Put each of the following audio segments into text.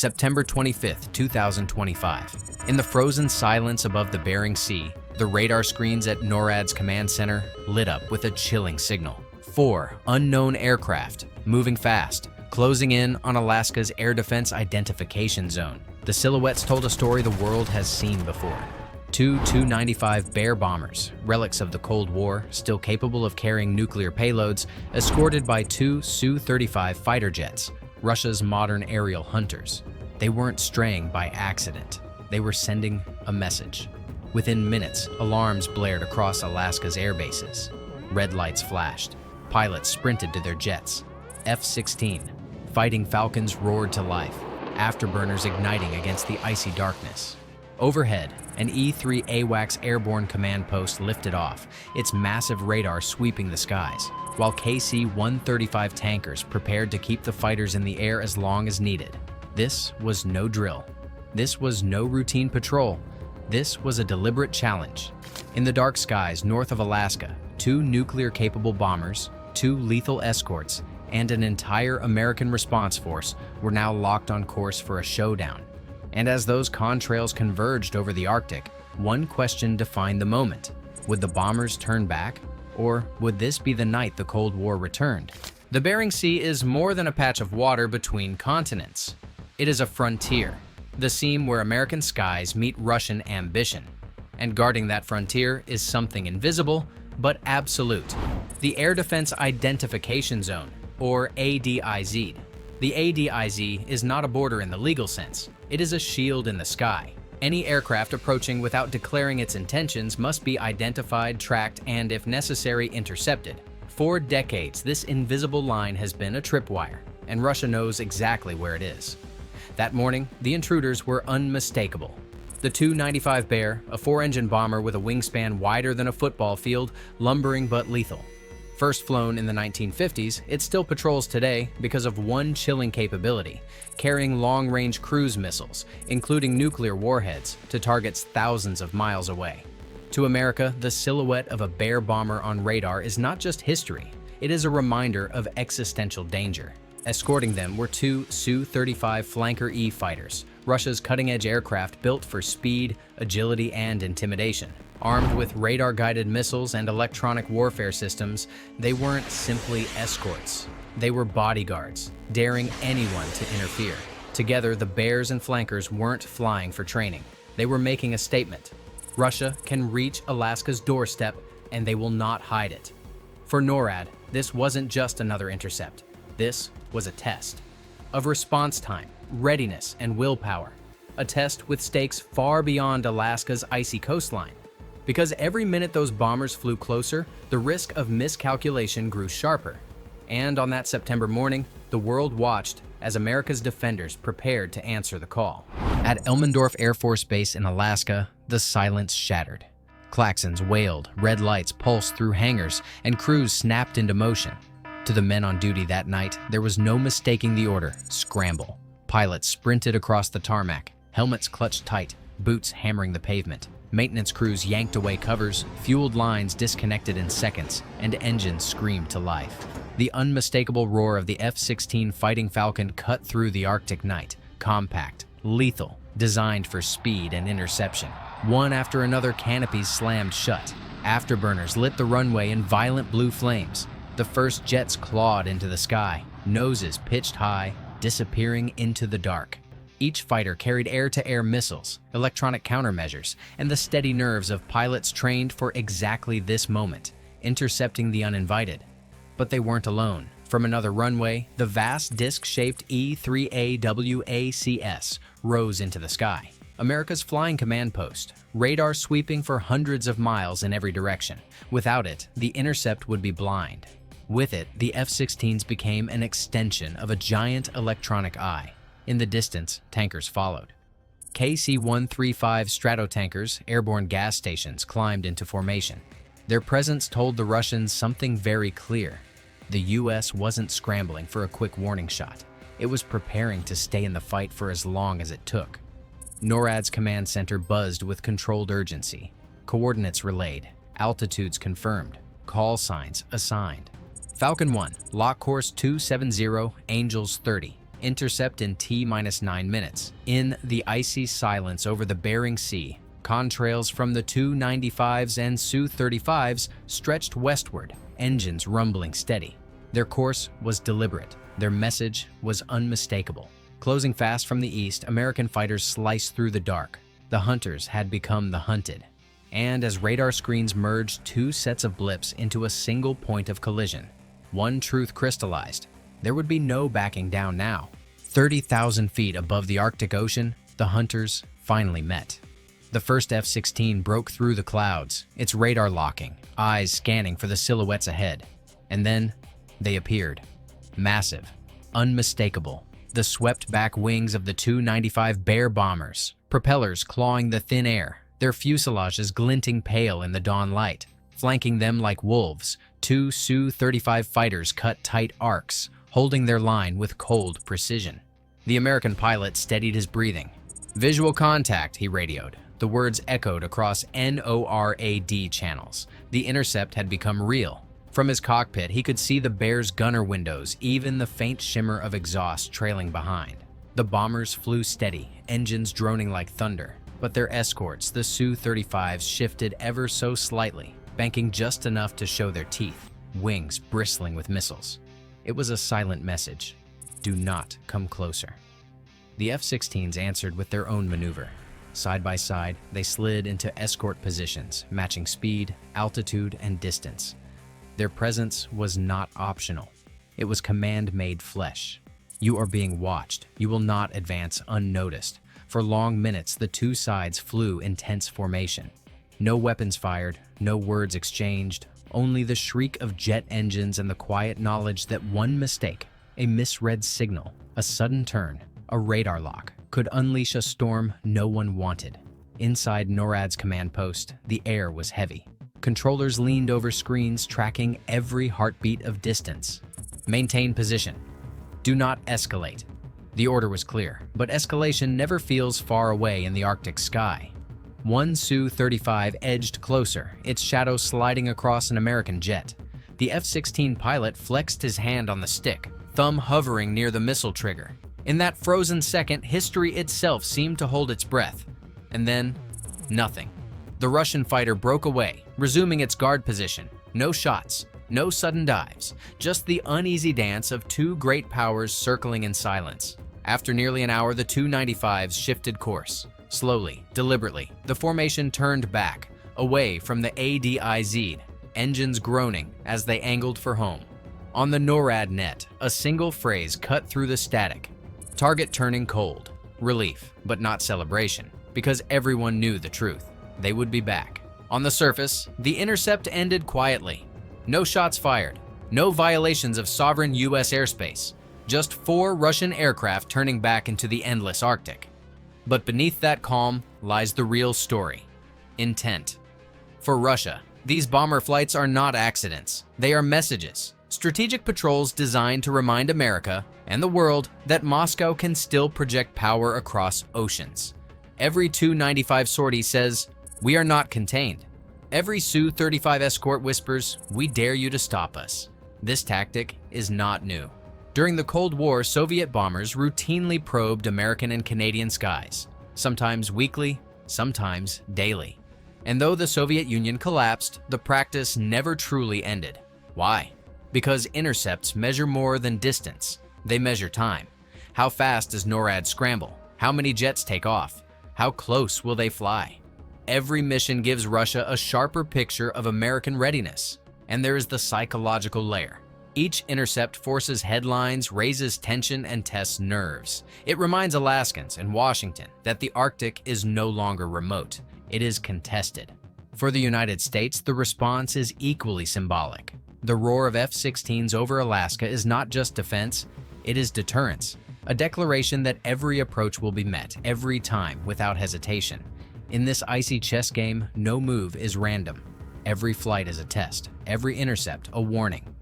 September 25, 2025. In the frozen silence above the Bering Sea, the radar screens at NORAD's command center lit up with a chilling signal. 4 unknown aircraft, moving fast, closing in on Alaska's air defense identification zone. The silhouettes told a story the world has seen before. 2 Tu-95 Bear bombers, relics of the Cold War, still capable of carrying nuclear payloads, escorted by 2 Su-35 fighter jets, Russia's modern aerial hunters. They weren't straying by accident. They were sending a message. Within minutes, alarms blared across Alaska's air bases. Red lights flashed. Pilots sprinted to their jets. F-16 Fighting Falcons roared to life, afterburners igniting against the icy darkness. Overhead, an E-3 AWACS airborne command post lifted off, its massive radar sweeping the skies, while KC-135 tankers prepared to keep the fighters in the air as long as needed. This was no drill. This was no routine patrol. This was a deliberate challenge. In the dark skies north of Alaska, 2 nuclear-capable bombers, 2 lethal escorts, and an entire American response force were now locked on course for a showdown. And as those contrails converged over the Arctic, one question defined the moment. Would the bombers turn back? Or would this be the night the Cold War returned? The Bering Sea is more than a patch of water between continents. It is a frontier, the seam where American skies meet Russian ambition. And guarding that frontier is something invisible, but absolute. The Air Defense Identification Zone, or ADIZ. The ADIZ is not a border in the legal sense. It is a shield in the sky. Any aircraft approaching without declaring its intentions must be identified, tracked, and, if necessary, intercepted. For decades, this invisible line has been a tripwire, and Russia knows exactly where it is. That morning, the intruders were unmistakable. The Tu-95 Bear, a 4-engine bomber with a wingspan wider than a football field, lumbering but lethal. First flown in the 1950s, it still patrols today because of one chilling capability, carrying long-range cruise missiles, including nuclear warheads, to targets thousands of miles away. To America, the silhouette of a Bear bomber on radar is not just history, it is a reminder of existential danger. Escorting them were 2 Su-35 Flanker E fighters, Russia's cutting-edge aircraft built for speed, agility, and intimidation. Armed with radar-guided missiles and electronic warfare systems, they weren't simply escorts. They were bodyguards, daring anyone to interfere. Together, the Bears and Flankers weren't flying for training. They were making a statement. Russia can reach Alaska's doorstep, and they will not hide it. For NORAD, this wasn't just another intercept. This was a test of response time, readiness, and willpower. A test with stakes far beyond Alaska's icy coastline. Because every minute those bombers flew closer, the risk of miscalculation grew sharper. And on that September morning, the world watched as America's defenders prepared to answer the call. At Elmendorf Air Force Base in Alaska, the silence shattered. Klaxons wailed, red lights pulsed through hangars, and crews snapped into motion. To the men on duty that night, there was no mistaking the order: scramble. Pilots sprinted across the tarmac, helmets clutched tight, boots hammering the pavement. Maintenance crews yanked away covers, fueled lines disconnected in seconds, and engines screamed to life. The unmistakable roar of the F-16 Fighting Falcon cut through the Arctic night, compact, lethal, designed for speed and interception. One after another, canopies slammed shut. Afterburners lit the runway in violent blue flames. The first jets clawed into the sky, noses pitched high, disappearing into the dark. Each fighter carried air-to-air missiles, electronic countermeasures, and the steady nerves of pilots trained for exactly this moment, intercepting the uninvited. But they weren't alone. From another runway, the vast disc-shaped E-3A-WACS rose into the sky. America's flying command post, radar sweeping for hundreds of miles in every direction. Without it, the intercept would be blind. With it, the F-16s became an extension of a giant electronic eye. In the distance, tankers followed. KC-135 Stratotankers, airborne gas stations, climbed into formation. Their presence told the Russians something very clear. The US wasn't scrambling for a quick warning shot. It was preparing to stay in the fight for as long as it took. NORAD's command center buzzed with controlled urgency. Coordinates relayed, altitudes confirmed, call signs assigned. Falcon 1, lock course 270, Angels 30. Intercept in T-9 minutes. In the icy silence over the Bering Sea, contrails from the Tu-95s and Su-35s stretched westward, engines rumbling steady. Their course was deliberate. Their message was unmistakable. Closing fast from the east, American fighters sliced through the dark. The hunters had become the hunted. And as radar screens merged two sets of blips into a single point of collision, one truth crystallized. There would be no backing down now. 30,000 feet above the Arctic Ocean, the hunters finally met. The first F-16 broke through the clouds, its radar locking, eyes scanning for the silhouettes ahead. And then they appeared. Massive, unmistakable, the swept-back wings of the Tu-95 Bear bombers, propellers clawing the thin air, their fuselages glinting pale in the dawn light. Flanking them like wolves, two Su-35 fighters cut tight arcs, holding their line with cold precision. The American pilot steadied his breathing. "Visual contact," he radioed. The words echoed across NORAD channels. The intercept had become real. From his cockpit, he could see the Bear's gunner windows, even the faint shimmer of exhaust trailing behind. The bombers flew steady, engines droning like thunder. But their escorts, the Su-35s, shifted ever so slightly, banking just enough to show their teeth, wings bristling with missiles. It was a silent message. Do not come closer. The F-16s answered with their own maneuver. Side by side, they slid into escort positions, matching speed, altitude, and distance. Their presence was not optional. It was command-made flesh. You are being watched. You will not advance unnoticed. For long minutes, the two sides flew intense formation. No weapons fired, no words exchanged, only the shriek of jet engines and the quiet knowledge that one mistake, a misread signal, a sudden turn, a radar lock, could unleash a storm no one wanted. Inside NORAD's command post, the air was heavy. Controllers leaned over screens, tracking every heartbeat of distance. Maintain position. Do not escalate. The order was clear, but escalation never feels far away in the Arctic sky. One Su-35 edged closer, its shadow sliding across an American jet. The F-16 pilot flexed his hand on the stick, thumb hovering near the missile trigger. In that frozen second, history itself seemed to hold its breath. And then, nothing. The Russian fighter broke away, resuming its guard position. No shots, no sudden dives, just the uneasy dance of two great powers circling in silence. After nearly an hour, the Tu-95s shifted course. Slowly, deliberately, the formation turned back, away from the ADIZ, engines groaning as they angled for home. On the NORAD net, a single phrase cut through the static. Target turning cold. Relief, but not celebration, because everyone knew the truth. They would be back. On the surface, the intercept ended quietly. No shots fired, no violations of sovereign US airspace, just 4 Russian aircraft turning back into the endless Arctic. But beneath that calm lies the real story: intent. For Russia, these bomber flights are not accidents. They are messages. Strategic patrols designed to remind America and the world that Moscow can still project power across oceans. Every Tu-95 sortie says, "We are not contained." Every Su-35 escort whispers, "We dare you to stop us." This tactic is not new. During the Cold War, Soviet bombers routinely probed American and Canadian skies, sometimes weekly, sometimes daily. And though the Soviet Union collapsed, the practice never truly ended. Why? Because intercepts measure more than distance. They measure time. How fast does NORAD scramble? How many jets take off? How close will they fly? Every mission gives Russia a sharper picture of American readiness. And there is the psychological layer. Each intercept forces headlines, raises tension, and tests nerves. It reminds Alaskans and Washington that the Arctic is no longer remote. It is contested. For the United States, the response is equally symbolic. The roar of F-16s over Alaska is not just defense, it is deterrence. A declaration that every approach will be met, every time, without hesitation. In this icy chess game, no move is random. Every flight is a test, every intercept a warning.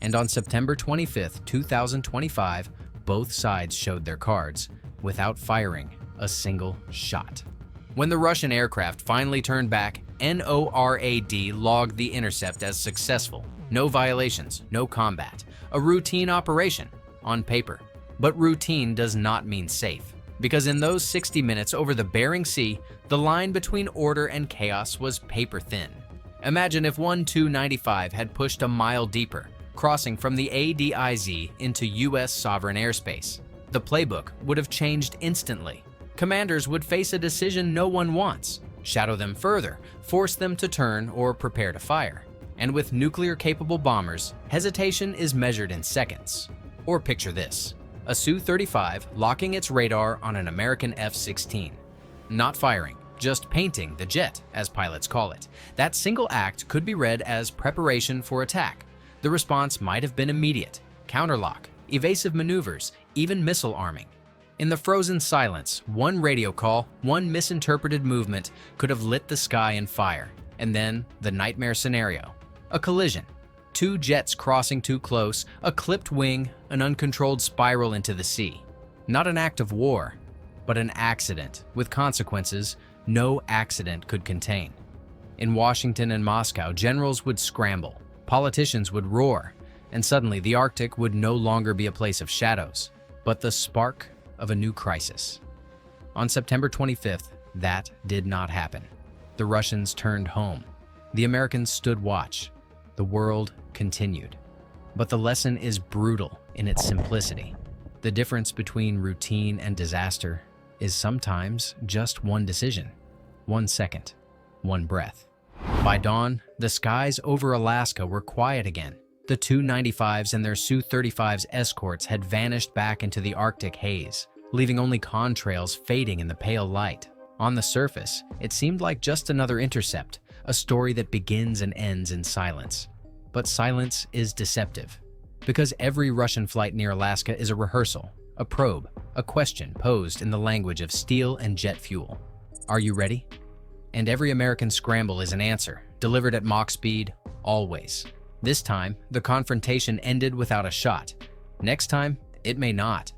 And on September 25, 2025, both sides showed their cards without firing a single shot. When the Russian aircraft finally turned back, NORAD logged the intercept as successful. No violations, no combat. A routine operation, on paper. But routine does not mean safe, because in those 60 minutes over the Bering Sea, the line between order and chaos was paper thin. Imagine if one Tu-95 had pushed a mile deeper, crossing from the ADIZ into US sovereign airspace. The playbook would have changed instantly. Commanders would face a decision no one wants: shadow them further, force them to turn, or prepare to fire. And with nuclear-capable bombers, hesitation is measured in seconds. Or picture this: a Su-35 locking its radar on an American F-16. Not firing, just painting the jet, as pilots call it. That single act could be read as preparation for attack. The response might have been immediate: counterlock, evasive maneuvers, even missile arming. In the frozen silence, one radio call, one misinterpreted movement could have lit the sky in fire. And then the nightmare scenario: a collision. Two jets crossing too close, a clipped wing, an uncontrolled spiral into the sea. Not an act of war, but an accident with consequences no accident could contain. In Washington and Moscow, generals would scramble, politicians would roar, and suddenly the Arctic would no longer be a place of shadows, but the spark of a new crisis. On September 25th, that did not happen. The Russians turned home. The Americans stood watch. The world continued. But the lesson is brutal in its simplicity. The difference between routine and disaster is sometimes just one decision, 1 second, one breath. By dawn, the skies over Alaska were quiet again. The Tu-95s and their Su-35s escorts had vanished back into the Arctic haze, leaving only contrails fading in the pale light. On the surface, it seemed like just another Intercept, a story that begins and ends in silence. But silence is deceptive, because every Russian flight near Alaska is a rehearsal, a probe, a question posed in the language of steel and jet fuel. Are you ready? And every American scramble is an answer, delivered at Mach speed, always. This time, the confrontation ended without a shot. Next time, it may not.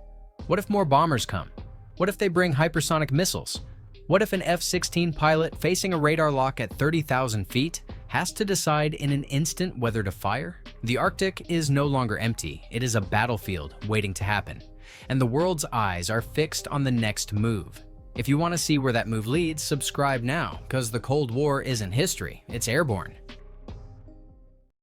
What if more bombers come? What if they bring hypersonic missiles? What if an F-16 pilot facing a radar lock at 30,000 feet has to decide in an instant whether to fire? The Arctic is no longer empty. It is a battlefield waiting to happen. And the world's eyes are fixed on the next move. If you want to see where that move leads, subscribe now, because the Cold War isn't history, it's airborne.